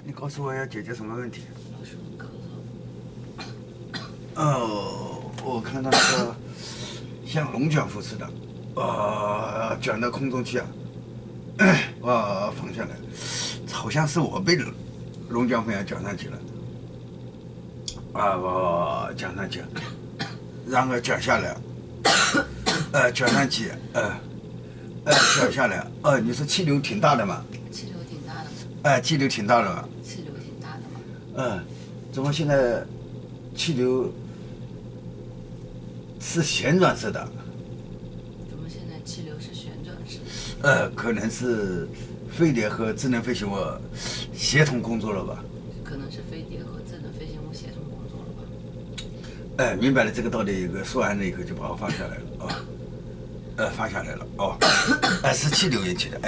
你告诉我要解决什么问题？老师，我咳我看到那个像龙卷风似的，卷到空中去放下来，好像是我被龙卷风要卷上去了，我卷上去，然后卷下来，卷上去，卷下来，你说气流挺大的嘛？气流挺大的嘛？气流挺大的嘛？气流挺大的嘛？怎么现在气流是旋转式的？怎么现在气流是旋转式的？可能是飞碟和智能飞行物协同工作了吧？可能是飞碟和智能飞行物协同工作了吧？明白了这个道理以后，说完了以后就把我放下来了放下来了是气流引起的，